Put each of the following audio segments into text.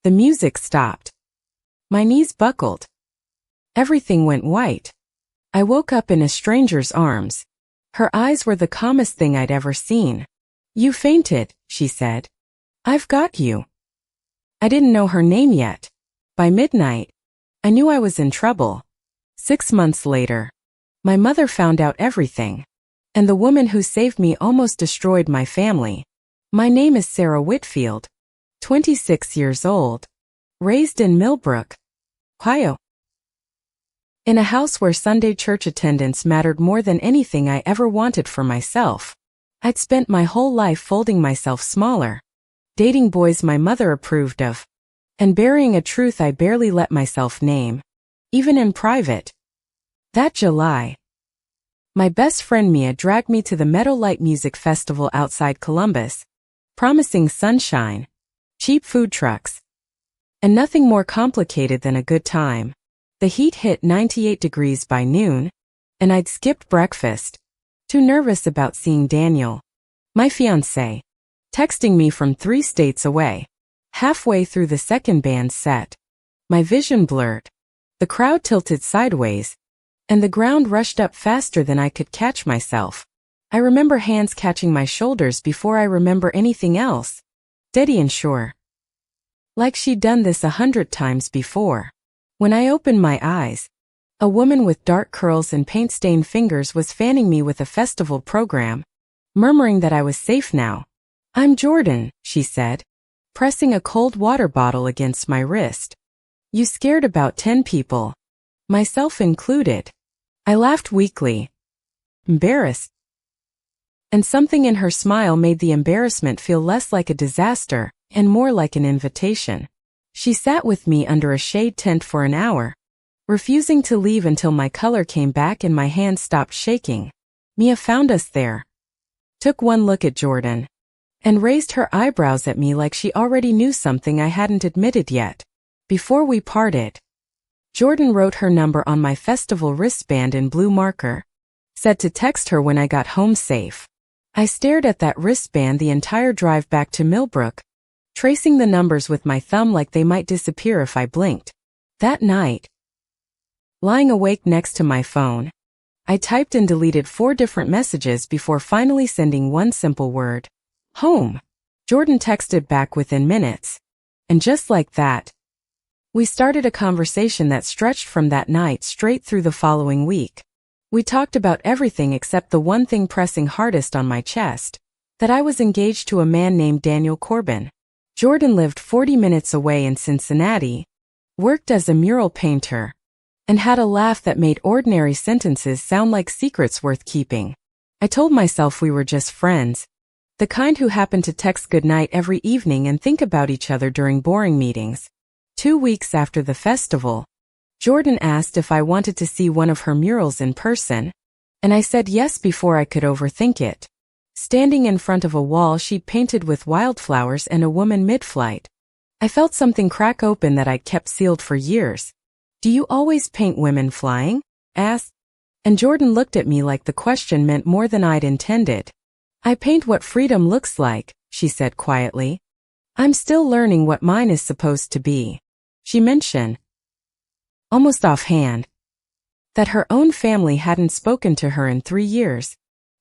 The music stopped. My knees buckled. Everything went white. I woke up in a stranger's arms. Her eyes were the calmest thing I'd ever seen. "You fainted," she said. "I've got you." I didn't know her name yet. By midnight, I knew I was in trouble. 6 months later, my mother found out everything. And the woman who saved me almost destroyed my family. My name is Sarah Whitfield, 26 years old, raised in Millbrook, Ohio. In a house where Sunday church attendance mattered more than anything I ever wanted for myself. I'd spent my whole life folding myself smaller, dating boys my mother approved of, and burying a truth I barely let myself name, even in private. That July, my best friend Mia dragged me to the Meadowlight Music Festival outside Columbus, promising sunshine, cheap food trucks, and nothing more complicated than a good time. The heat hit 98 degrees by noon, and I'd skipped breakfast, too nervous about seeing Daniel, my fiancé, texting me from 3 states away. Halfway through the second band's set, my vision blurred, the crowd tilted sideways, and the ground rushed up faster than I could catch myself. I remember hands catching my shoulders before I remember anything else, steady and sure. Like she'd done this 100 times before. When I opened my eyes, a woman with dark curls and paint-stained fingers was fanning me with a festival program, murmuring that I was safe now. "I'm Jordan," she said, pressing a cold water bottle against my wrist. "You scared about 10 people, myself included." I laughed weakly, embarrassed. And something in her smile made the embarrassment feel less like a disaster and more like an invitation. She sat with me under a shade tent for an hour, refusing to leave until my color came back and my hands stopped shaking. Mia found us there, took one look at Jordan, and raised her eyebrows at me like she already knew something I hadn't admitted yet. Before we parted, Jordan wrote her number on my festival wristband in blue marker, said to text her when I got home safe. I stared at that wristband the entire drive back to Millbrook, tracing the numbers with my thumb like they might disappear if I blinked. That night, lying awake next to my phone, I typed and deleted 4 different messages before finally sending one simple word: home. Jordan texted back within minutes. And just like that, we started a conversation that stretched from that night straight through the following week. We talked about everything except the one thing pressing hardest on my chest, that I was engaged to a man named Daniel Corbin. Jordan lived 40 minutes away in Cincinnati, worked as a mural painter, and had a laugh that made ordinary sentences sound like secrets worth keeping. I told myself we were just friends, the kind who happened to text goodnight every evening and think about each other during boring meetings. 2 weeks after the festival, Jordan asked if I wanted to see one of her murals in person, and I said yes before I could overthink it. Standing in front of a wall she'd painted with wildflowers and a woman mid-flight, I felt something crack open that I'd kept sealed for years. "Do you always paint women flying?" asked, and Jordan looked at me like the question meant more than I'd intended. "I paint what freedom looks like," she said quietly. "I'm still learning what mine is supposed to be." She mentioned, almost offhand, that her own family hadn't spoken to her in 3 years,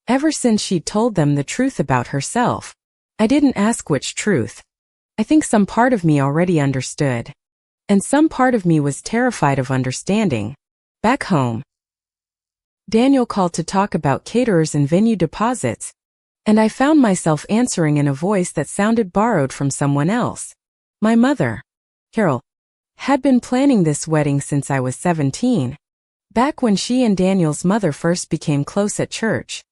ever since she'd told them the truth about herself. I didn't ask which truth. I think some part of me already understood, and some part of me was terrified of understanding. Back home, Daniel called to talk about caterers and venue deposits, and I found myself answering in a voice that sounded borrowed from someone else. My mother, Carol, had been planning this wedding since I was 17, back when she and Daniel's mother first became close at church.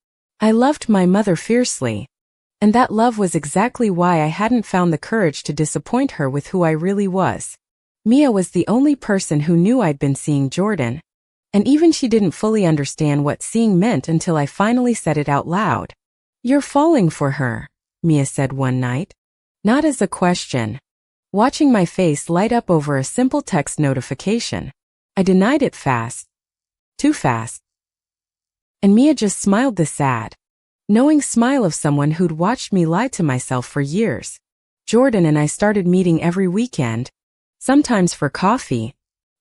I loved my mother fiercely, and that love was exactly why I hadn't found the courage to disappoint her with who I really was. Mia was the only person who knew I'd been seeing Jordan, and even she didn't fully understand what seeing meant until I finally said it out loud. "You're falling for her," Mia said one night, not as a question, watching my face light up over a simple text notification. I denied it fast. Too fast. And Mia just smiled the sad, knowing smile of someone who'd watched me lie to myself for years. Jordan and I started meeting every weekend, sometimes for coffee,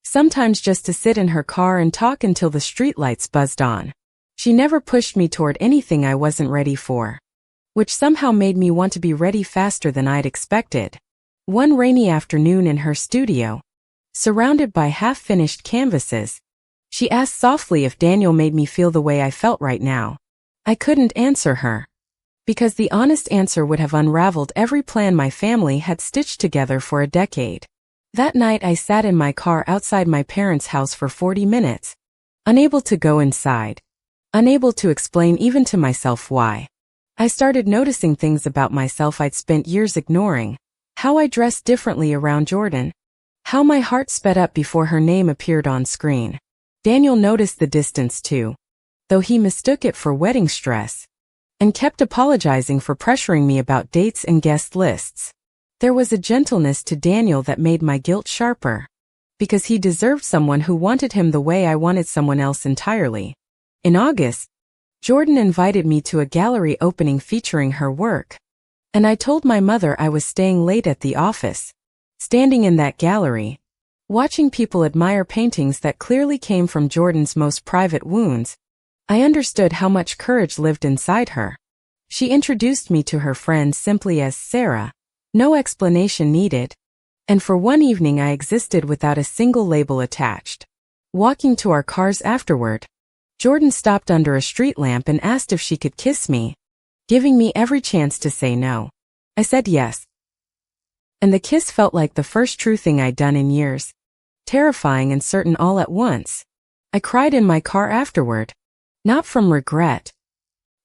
sometimes just to sit in her car and talk until the streetlights buzzed on. She never pushed me toward anything I wasn't ready for, which somehow made me want to be ready faster than I'd expected. One rainy afternoon in her studio, surrounded by half-finished canvases, she asked softly if Daniel made me feel the way I felt right now. I couldn't answer her, because the honest answer would have unraveled every plan my family had stitched together for a decade. That night I sat in my car outside my parents' house for 40 minutes, unable to go inside, unable to explain even to myself why. I started noticing things about myself I'd spent years ignoring, how I dressed differently around Jordan, how my heart sped up before her name appeared on screen. Daniel noticed the distance too, though he mistook it for wedding stress, and kept apologizing for pressuring me about dates and guest lists. There was a gentleness to Daniel that made my guilt sharper, because he deserved someone who wanted him the way I wanted someone else entirely. In August, Jordan invited me to a gallery opening featuring her work, and I told my mother I was staying late at the office. Standing in that gallery, watching people admire paintings that clearly came from Jordan's most private wounds, I understood how much courage lived inside her. She introduced me to her friends simply as Sarah, no explanation needed, and for one evening I existed without a single label attached. Walking to our cars afterward, Jordan stopped under a street lamp and asked if she could kiss me, giving me every chance to say no. I said yes, and the kiss felt like the first true thing I'd done in years, terrifying and certain all at once. I cried in my car afterward, not from regret,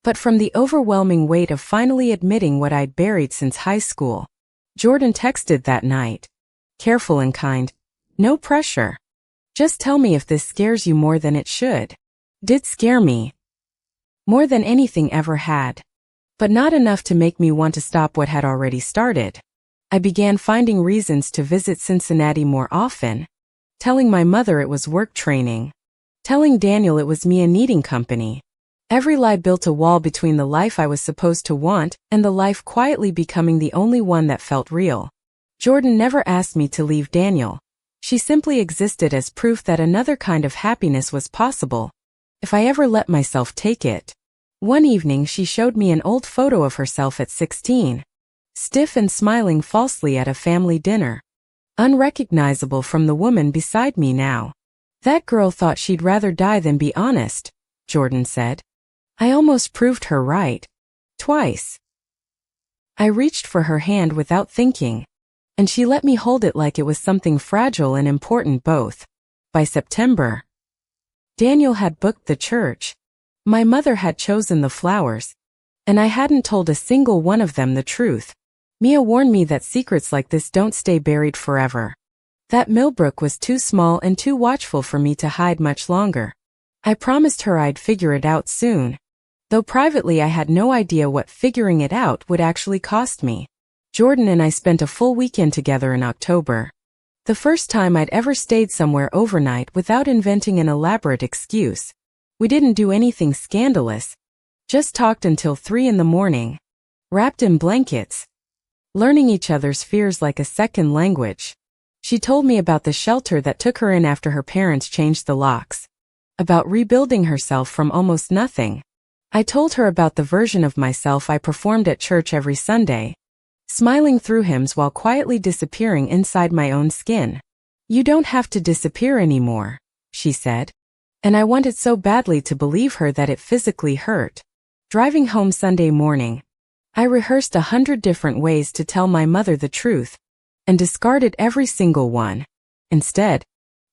but from the overwhelming weight of finally admitting what I'd buried since high school. Jordan texted that night, careful and kind, no pressure. Just tell me if this scares you more than it should. Did scare me, more than anything ever had, but not enough to make me want to stop what had already started. I began finding reasons to visit Cincinnati more often, telling my mother it was work training, telling Daniel it was me a kneading company. Every lie built a wall between the life I was supposed to want and the life quietly becoming the only one that felt real. Jordan never asked me to leave Daniel. She simply existed as proof that another kind of happiness was possible, if I ever let myself take it. One evening she showed me an old photo of herself at 16, stiff and smiling falsely at a family dinner, unrecognizable from the woman beside me now. That girl thought she'd rather die than be honest, Jordan said. I almost proved her right. Twice. I reached for her hand without thinking, and she let me hold it like it was something fragile and important both. By September, Daniel had booked the church. My mother had chosen the flowers, and I hadn't told a single one of them the truth. Mia warned me that secrets like this don't stay buried forever. That Millbrook was too small and too watchful for me to hide much longer. I promised her I'd figure it out soon, though privately I had no idea what figuring it out would actually cost me. Jordan and I spent a full weekend together in October. The first time I'd ever stayed somewhere overnight without inventing an elaborate excuse. We didn't do anything scandalous, just talked until 3 in the morning, wrapped in blankets, learning each other's fears like a second language. She told me about the shelter that took her in after her parents changed the locks, about rebuilding herself from almost nothing. I told her about the version of myself I performed at church every Sunday, smiling through hymns while quietly disappearing inside my own skin. You don't have to disappear anymore, she said, and I wanted so badly to believe her that it physically hurt. Driving home Sunday morning, I rehearsed 100 different ways to tell my mother the truth, and discarded every single one. Instead,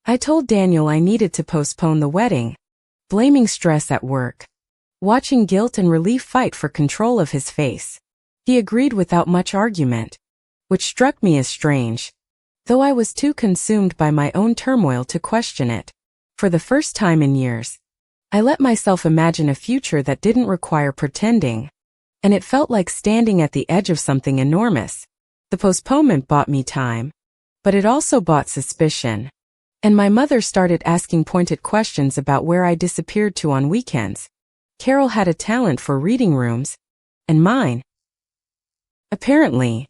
I told Daniel I needed to postpone the wedding, blaming stress at work, watching guilt and relief fight for control of his face. He agreed without much argument, which struck me as strange, though I was too consumed by my own turmoil to question it. For the first time in years, I let myself imagine a future that didn't require pretending, and it felt like standing at the edge of something enormous. The postponement bought me time, but it also bought suspicion, and my mother started asking pointed questions about where I disappeared to on weekends. Carol had a talent for reading rooms, and mine, apparently,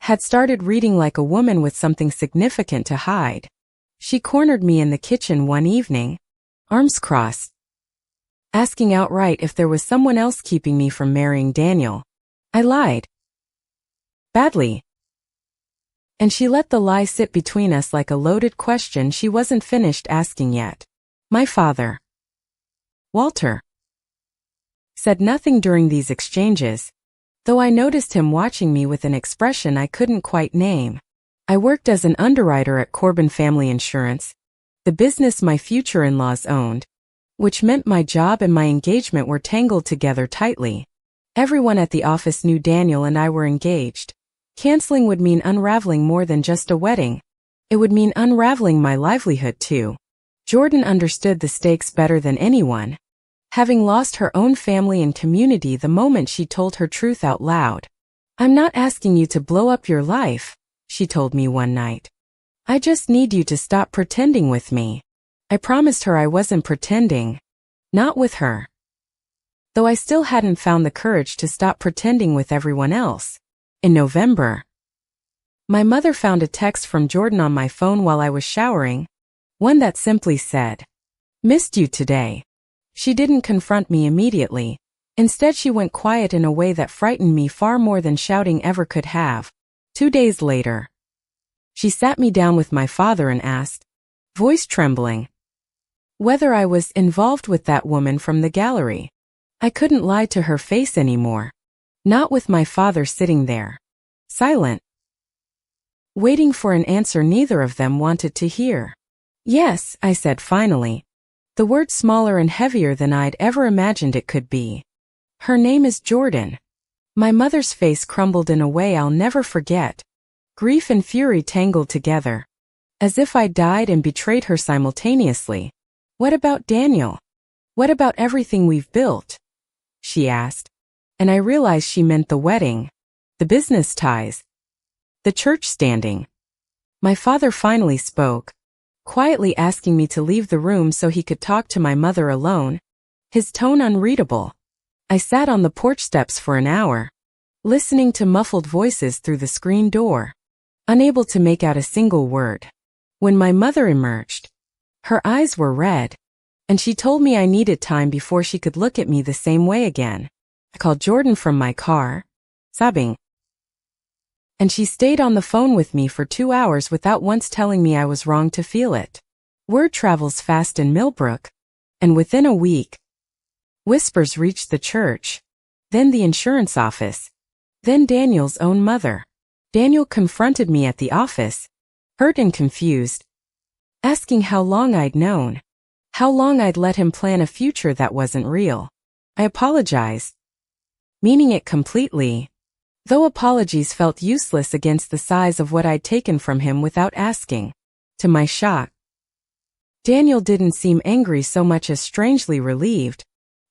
had started reading like a woman with something significant to hide. She cornered me in the kitchen one evening, arms crossed, asking outright if there was someone else keeping me from marrying Daniel. I lied. Badly. And she let the lie sit between us like a loaded question she wasn't finished asking yet. My father, Walter, said nothing during these exchanges, though I noticed him watching me with an expression I couldn't quite name. I worked as an underwriter at Corbin Family Insurance, the business my future in-laws owned, which meant my job and my engagement were tangled together tightly. Everyone at the office knew Daniel and I were engaged. Canceling would mean unraveling more than just a wedding. It would mean unraveling my livelihood too. Jordan understood the stakes better than anyone, having lost her own family and community the moment she told her truth out loud. I'm not asking you to blow up your life, she told me one night. I just need you to stop pretending with me. I promised her I wasn't pretending. Not with her. Though I still hadn't found the courage to stop pretending with everyone else. In November, my mother found a text from Jordan on my phone while I was showering, one that simply said, "Missed you today." She didn't confront me immediately. Instead, she went quiet in a way that frightened me far more than shouting ever could have. 2 days later, she sat me down with my father and asked, voice trembling, whether I was involved with that woman from the gallery. I couldn't lie to her face anymore. Not with my father sitting there, silent, waiting for an answer neither of them wanted to hear. Yes, I said finally, the word smaller and heavier than I'd ever imagined it could be. Her name is Jordan. My mother's face crumbled in a way I'll never forget. Grief and fury tangled together, as if I died and betrayed her simultaneously. What about Daniel? What about everything we've built? She asked. And I realized she meant the wedding, the business ties, the church standing. My father finally spoke, quietly asking me to leave the room so he could talk to my mother alone, his tone unreadable. I sat on the porch steps for an hour, listening to muffled voices through the screen door, unable to make out a single word. When my mother emerged, her eyes were red, and she told me I needed time before she could look at me the same way again. I called Jordan from my car, sobbing, and she stayed on the phone with me for 2 hours without once telling me I was wrong to feel it. Word travels fast in Millbrook, and within a week, whispers reached the church, then the insurance office, then Daniel's own mother. Daniel confronted me at the office, hurt and confused, asking how long I'd known, how long I'd let him plan a future that wasn't real. I apologized, meaning it completely, though apologies felt useless against the size of what I'd taken from him without asking. To my shock, Daniel didn't seem angry so much as strangely relieved,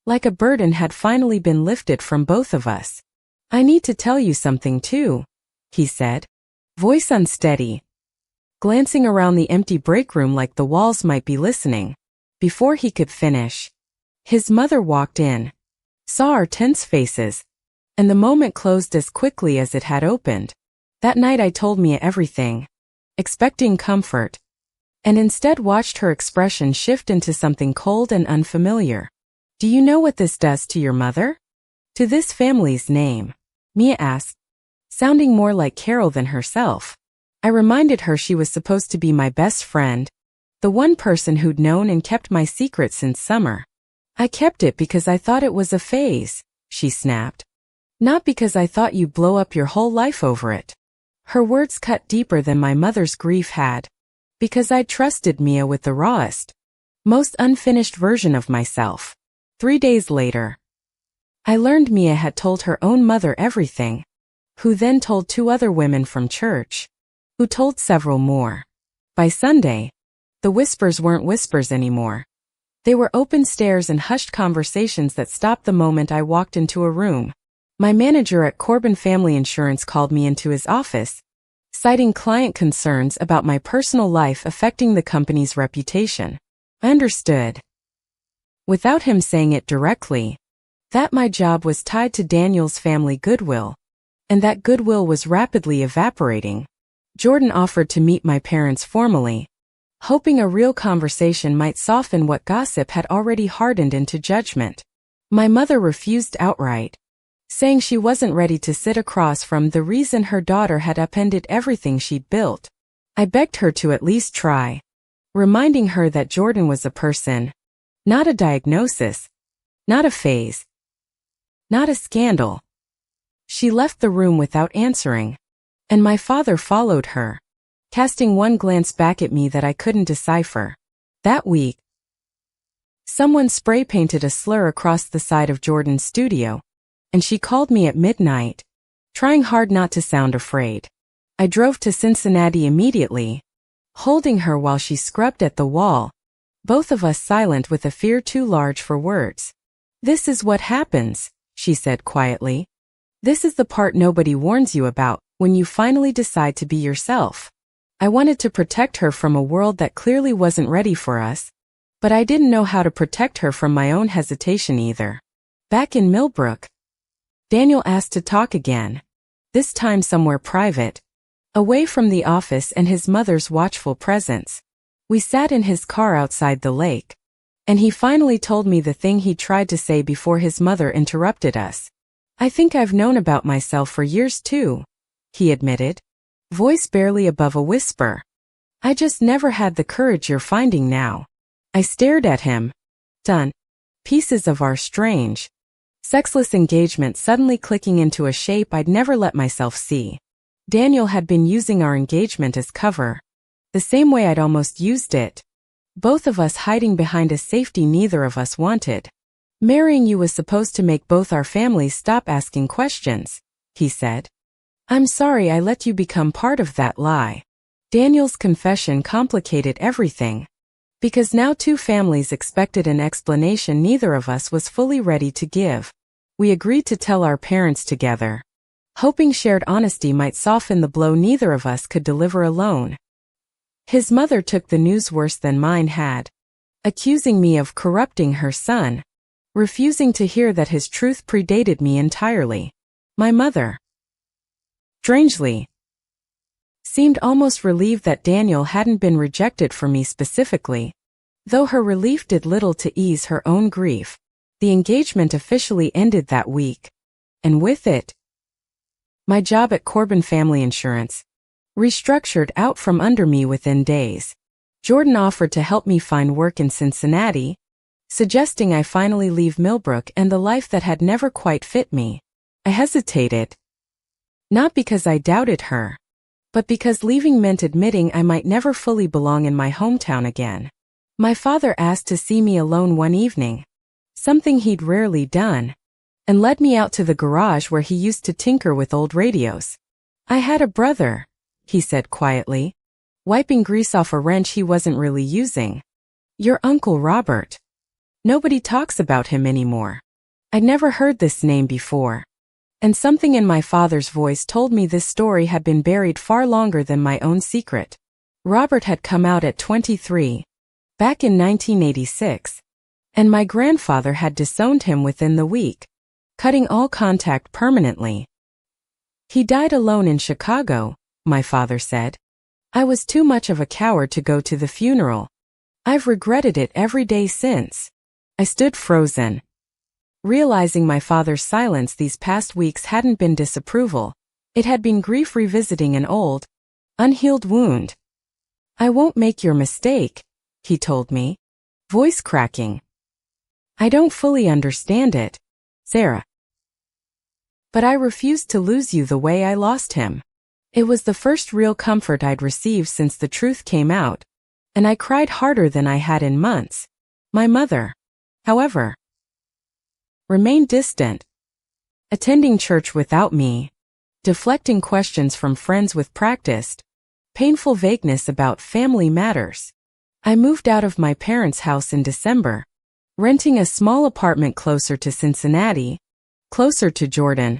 like a burden had finally been lifted from both of us. I need to tell you something too, he said, voice unsteady, glancing around the empty break room like the walls might be listening. Before he could finish, his mother walked in, saw our tense faces, and the moment closed as quickly as it had opened. That night I told Mia everything, expecting comfort, and instead watched her expression shift into something cold and unfamiliar. Do you know what this does to your mother? To this family's name? Mia asked, sounding more like Carol than herself. I reminded her she was supposed to be my best friend, the one person who'd known and kept my secret since summer. I kept it because I thought it was a phase, she snapped. Not because I thought you'd blow up your whole life over it. Her words cut deeper than my mother's grief had. Because I trusted Mia with the rawest, most unfinished version of myself. 3 days later, I learned Mia had told her own mother everything, who then told 2 other women from church, who told several more. By Sunday, the whispers weren't whispers anymore. They were open stares and hushed conversations that stopped the moment I walked into a room. My manager at Corbin Family Insurance called me into his office, citing client concerns about my personal life affecting the company's reputation. I understood, without him saying it directly, that my job was tied to Daniel's family goodwill, and that goodwill was rapidly evaporating. Jordan offered to meet my parents formally, hoping a real conversation might soften what gossip had already hardened into judgment. My mother refused outright, saying she wasn't ready to sit across from the reason her daughter had upended everything she'd built. I begged her to at least try, reminding her that Jordan was a person, not a diagnosis, not a phase, not a scandal. She left the room without answering, and my father followed her, casting one glance back at me that I couldn't decipher. That week, someone spray-painted a slur across the side of Jordan's studio, and she called me at midnight, trying hard not to sound afraid. I drove to Cincinnati immediately, holding her while she scrubbed at the wall, both of us silent with a fear too large for words. "This is what happens," she said quietly. "This is the part nobody warns you about when you finally decide to be yourself." I wanted to protect her from a world that clearly wasn't ready for us, but I didn't know how to protect her from my own hesitation either. Back in Millbrook, Daniel asked to talk again, this time somewhere private, away from the office and his mother's watchful presence. We sat in his car outside the lake, and he finally told me the thing he tried to say before his mother interrupted us. "I think I've known about myself for years too," he admitted, voice barely above a whisper. "I just never had the courage you're finding now." I stared at him, stunned, pieces of our strange, sexless engagement suddenly clicking into a shape I'd never let myself see. Daniel had been using our engagement as cover, the same way I'd almost used it, both of us hiding behind a safety neither of us wanted. "Marrying you was supposed to make both our families stop asking questions," he said. "I'm sorry I let you become part of that lie." Daniel's confession complicated everything, because now two families expected an explanation neither of us was fully ready to give. We agreed to tell our parents together, hoping shared honesty might soften the blow neither of us could deliver alone. His mother took the news worse than mine had, accusing me of corrupting her son, refusing to hear that his truth predated me entirely. My mother, strangely, seemed almost relieved that Daniel hadn't been rejected for me specifically, though her relief did little to ease her own grief. The engagement officially ended that week, and with it, my job at Corbin Family Insurance restructured out from under me within days. Jordan offered to help me find work in Cincinnati, suggesting I finally leave Millbrook and the life that had never quite fit me. I hesitated, not because I doubted her, but because leaving meant admitting I might never fully belong in my hometown again. My father asked to see me alone one evening, something he'd rarely done, and led me out to the garage where he used to tinker with old radios. "I had a brother," he said quietly, wiping grease off a wrench he wasn't really using. "Your Uncle Robert. Nobody talks about him anymore." I'd never heard this name before, and something in my father's voice told me this story had been buried far longer than my own secret. Robert had come out at 23, back in 1986, and my grandfather had disowned him within the week, cutting all contact permanently. "He died alone in Chicago," my father said. "I was too much of a coward to go to the funeral. I've regretted it every day since." I stood frozen, realizing my father's silence these past weeks hadn't been disapproval. It had been grief revisiting an old, unhealed wound. "I won't make your mistake," he told me, voice cracking. "I don't fully understand it, Sarah. But I refused to lose you the way I lost him." It was the first real comfort I'd received since the truth came out, and I cried harder than I had in months. My mother, however, remained distant, attending church without me, deflecting questions from friends with practiced, painful vagueness about family matters. I moved out of my parents' house in December, renting a small apartment closer to Cincinnati, closer to Jordan,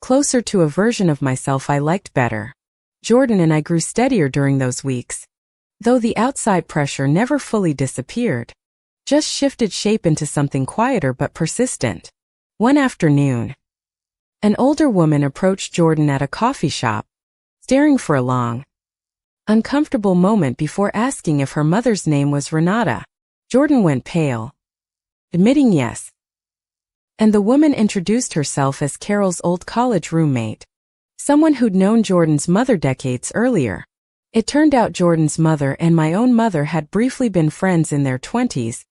closer to a version of myself I liked better. Jordan and I grew steadier during those weeks, though the outside pressure never fully disappeared, just shifted shape into something quieter but persistent. One afternoon, An older woman approached Jordan at a coffee shop, staring for a long, uncomfortable moment before asking if her mother's name was Renata. Jordan went pale, admitting yes. And the woman introduced herself as Carol's old college roommate, someone who'd known Jordan's mother decades earlier. It turned out Jordan's mother and my own mother had briefly been friends in their 20s,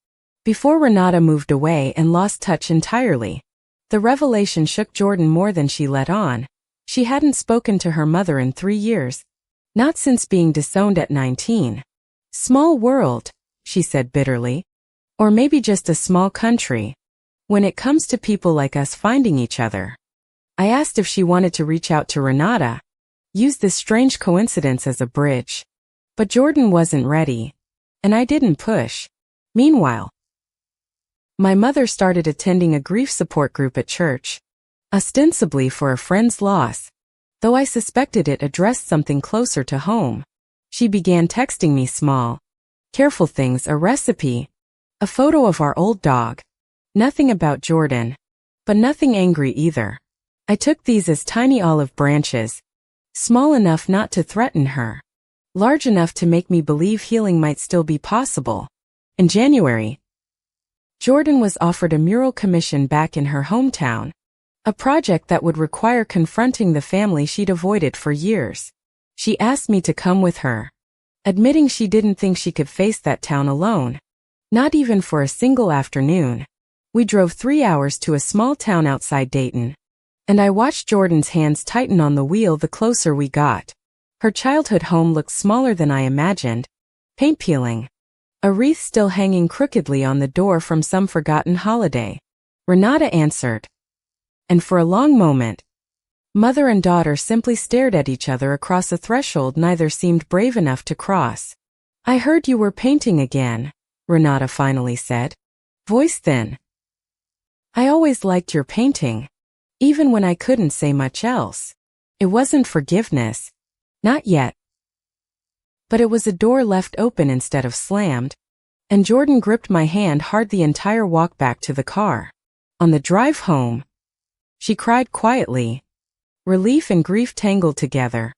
before Renata moved away and lost touch entirely. The revelation shook Jordan more than she let on. She hadn't spoken to her mother in 3 years. Not since being disowned at 19. Small world, she said bitterly. Or maybe just a small country. When it comes to people like us finding each other. I asked if she wanted to reach out to Renata, use this strange coincidence as a bridge. But Jordan wasn't ready. And I didn't push. Meanwhile, my mother started attending a grief support group at church, ostensibly for a friend's loss, though I suspected it addressed something closer to home. She began texting me small, careful things, a recipe, a photo of our old dog. Nothing about Jordan, but nothing angry either. I took these as tiny olive branches, small enough not to threaten her, large enough to make me believe healing might still be possible. In January, Jordan was offered a mural commission back in her hometown, a project that would require confronting the family she'd avoided for years. She asked me to come with her, admitting she didn't think she could face that town alone, not even for a single afternoon. We drove 3 hours to a small town outside Dayton, and I watched Jordan's hands tighten on the wheel the closer we got. Her childhood home looked smaller than I imagined, paint peeling, a wreath still hanging crookedly on the door from some forgotten holiday. Renata answered. And for a long moment, mother and daughter simply stared at each other across a threshold neither seemed brave enough to cross. I heard you were painting again, Renata finally said, voice thin. I always liked your painting, even when I couldn't say much else. It wasn't forgiveness. Not yet. But it was a door left open instead of slammed, and Jordan gripped my hand hard the entire walk back to the car. On the drive home, she cried quietly. Relief and grief tangled together,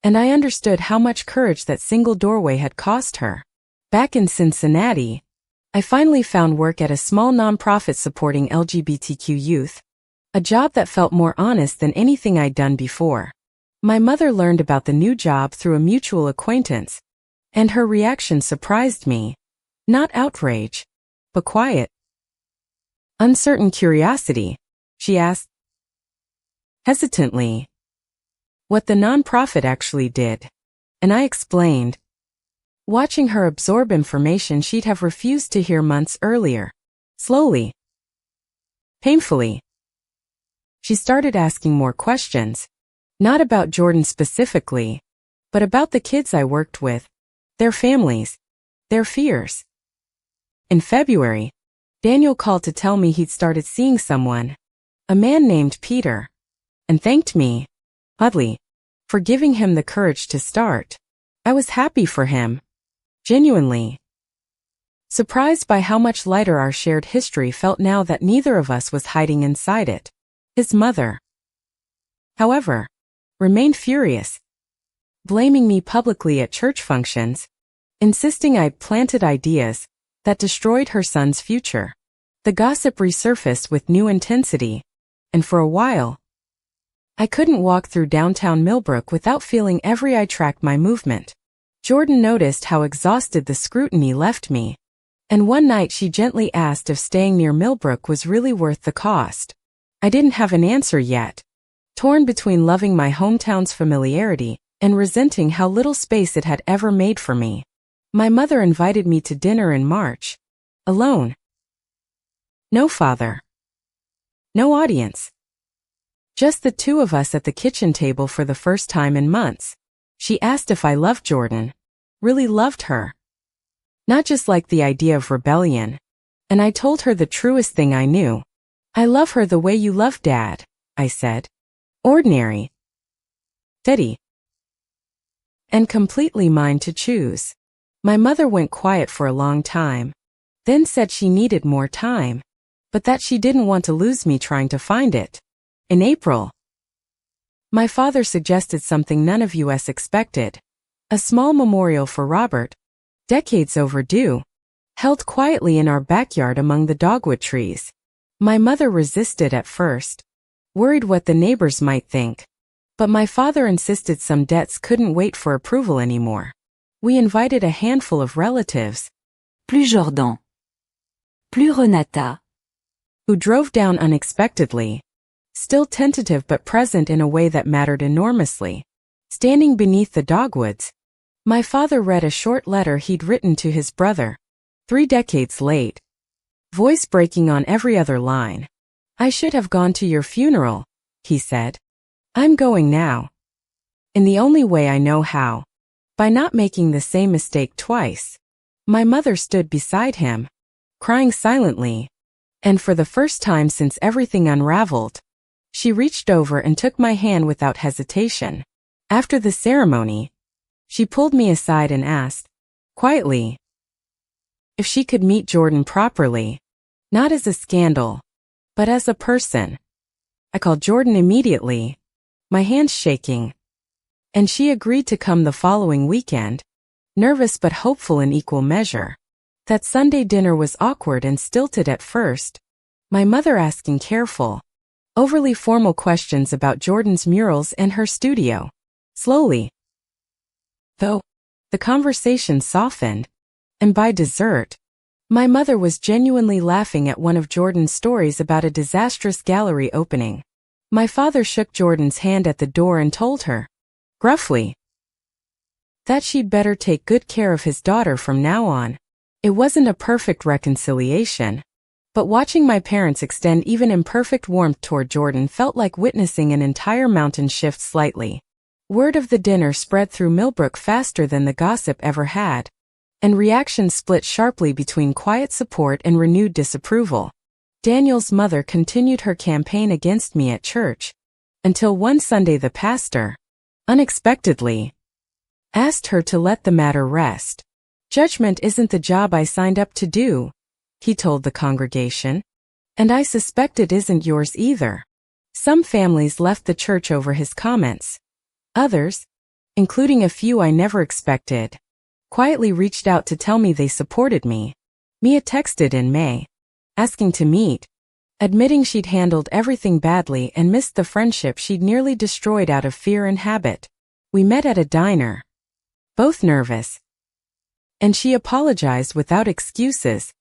and I understood how much courage that single doorway had cost her. Back in Cincinnati, I finally found work at a small nonprofit supporting LGBTQ youth, a job that felt more honest than anything I'd done before. My mother learned about the new job through a mutual acquaintance, and her reaction surprised me. Not outrage, but quiet, uncertain curiosity. She asked, hesitantly, what the nonprofit actually did, and I explained. Watching her absorb information she'd have refused to hear months earlier. Slowly, painfully, she started asking more questions. Not about Jordan specifically, but about the kids I worked with, their families, their fears. In February, Daniel called to tell me he'd started seeing someone, a man named Peter, and thanked me, oddly, for giving him the courage to start. I was happy for him, genuinely. Surprised by how much lighter our shared history felt now that neither of us was hiding inside it. His mother, however, remained furious, blaming me publicly at church functions, insisting I'd planted ideas that destroyed her son's future. The gossip resurfaced with new intensity, and for a while, I couldn't walk through downtown Millbrook without feeling every eye tracked my movement. Jordan noticed how exhausted the scrutiny left me, and one night she gently asked if staying near Millbrook was really worth the cost. I didn't have an answer yet, torn between loving my hometown's familiarity and resenting how little space it had ever made for me. My mother invited me to dinner in March, alone. No father. No audience. Just the two of us at the kitchen table for the first time in months. She asked if I loved Jordan, really loved her. Not just like the idea of rebellion. And I told her the truest thing I knew. I love her the way you love Dad, I said. Ordinary, steady, and completely mine to choose. My mother went quiet for a long time, then said she needed more time, but that she didn't want to lose me trying to find it. In April, My father suggested something none of us expected. A small memorial for Robert, decades overdue, held quietly in our backyard among the dogwood trees. My mother resisted at first, worried what the neighbors might think. But my father insisted some debts couldn't wait for approval anymore. We invited a handful of relatives, plus Jordan, plus Renata, who drove down unexpectedly, still tentative but present in a way that mattered enormously. Standing beneath the dogwoods, my father read a short letter he'd written to his brother, 3 decades late, voice breaking on every other line. I should have gone to your funeral, he said. I'm going now. In the only way I know how. By not making the same mistake twice. My mother stood beside him, crying silently. And for the first time since everything unraveled, she reached over and took my hand without hesitation. After the ceremony, she pulled me aside and asked, quietly, if she could meet Jordan properly, not as a scandal, but as a person. I called Jordan immediately, my hands shaking, and she agreed to come the following weekend, nervous but hopeful in equal measure. That Sunday dinner was awkward and stilted at first, my mother asking careful, overly formal questions about Jordan's murals and her studio. Slowly, though, the conversation softened, and by dessert, my mother was genuinely laughing at one of Jordan's stories about a disastrous gallery opening. My father shook Jordan's hand at the door and told her, gruffly, that she'd better take good care of his daughter from now on. It wasn't a perfect reconciliation, but watching my parents extend even imperfect warmth toward Jordan felt like witnessing an entire mountain shift slightly. Word of the dinner spread through Millbrook faster than the gossip ever had, and reactions split sharply between quiet support and renewed disapproval. Daniel's mother continued her campaign against me at church, until one Sunday the pastor, unexpectedly, asked her to let the matter rest. Judgment isn't the job I signed up to do, he told the congregation, and I suspect it isn't yours either. Some families left the church over his comments. Others, including a few I never expected, quietly reached out to tell me they supported me. Mia texted in May, asking to meet, admitting she'd handled everything badly and missed the friendship she'd nearly destroyed out of fear and habit. We met at a diner, both nervous, and she apologized without excuses,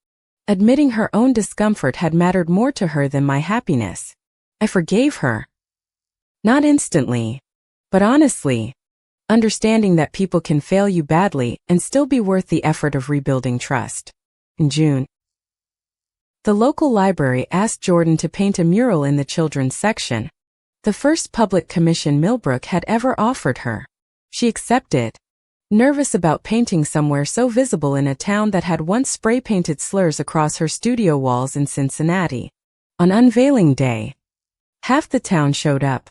admitting her own discomfort had mattered more to her than my happiness. I forgave her. Not instantly, but honestly, understanding that people can fail you badly and still be worth the effort of rebuilding trust. In June, the local library asked Jordan to paint a mural in the children's section, the first public commission Millbrook had ever offered her. She accepted, nervous about painting somewhere so visible in a town that had once spray-painted slurs across her studio walls in Cincinnati. On unveiling day, half the town showed up,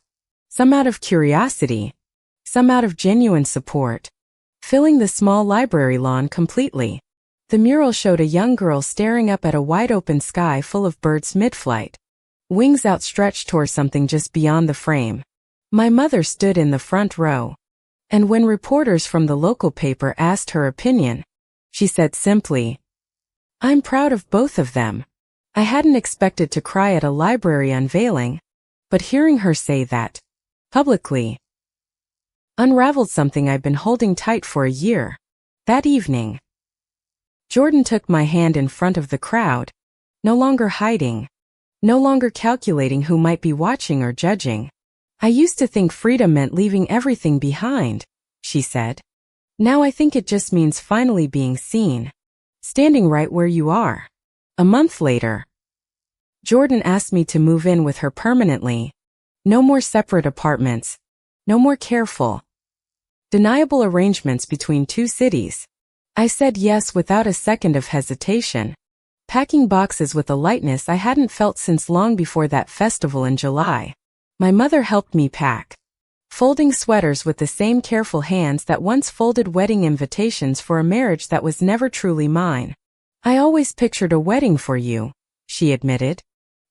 some out of curiosity, some out of genuine support, filling the small library lawn completely. The mural showed a young girl staring up at a wide-open sky full of birds mid-flight, wings outstretched toward something just beyond the frame. My mother stood in the front row, and when reporters from the local paper asked her opinion, she said simply, "I'm proud of both of them." I hadn't expected to cry at a library unveiling, but hearing her say that, publicly, unraveled something I'd been holding tight for a year. That evening, Jordan took my hand in front of the crowd, no longer hiding, no longer calculating who might be watching or judging. I used to think freedom meant leaving everything behind, she said. Now I think it just means finally being seen, standing right where you are. A month later, Jordan asked me to move in with her permanently. No more separate apartments, no more careful, deniable arrangements between two cities. I said yes without a second of hesitation, packing boxes with a lightness I hadn't felt since long before that festival in July. My mother helped me pack, folding sweaters with the same careful hands that once folded wedding invitations for a marriage that was never truly mine. "I always pictured a wedding for you," she admitted,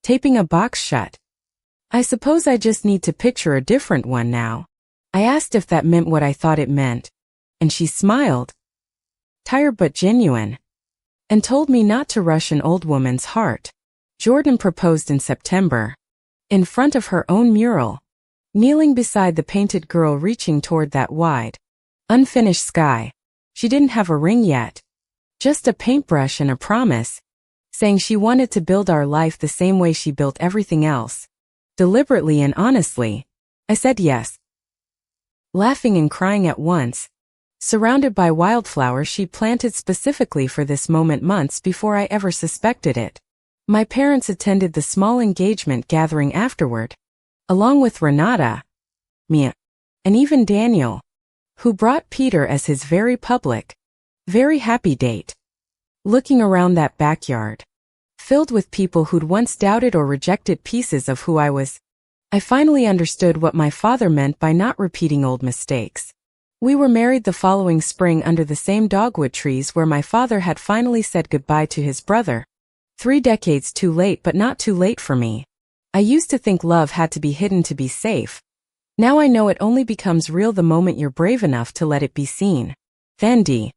taping a box shut. I suppose I just need to picture a different one now. I asked if that meant what I thought it meant, and she smiled, tired but genuine, and told me not to rush an old woman's heart. Jordan proposed in September, in front of her own mural, kneeling beside the painted girl reaching toward that wide, unfinished sky. She didn't have a ring yet, just a paintbrush and a promise, saying she wanted to build our life the same way she built everything else. Deliberately and honestly, I said yes. Laughing and crying at once, surrounded by wildflowers she planted specifically for this moment months before I ever suspected it. My parents attended the small engagement gathering afterward, along with Renata, Mia, and even Daniel, who brought Peter as his very public, very happy date. Looking around that backyard, filled with people who'd once doubted or rejected pieces of who I was, I finally understood what my father meant by not repeating old mistakes. We were married the following spring under the same dogwood trees where my father had finally said goodbye to his brother. 3 decades too late, but not too late for me. I used to think love had to be hidden to be safe. Now I know it only becomes real the moment you're brave enough to let it be seen. Fendi.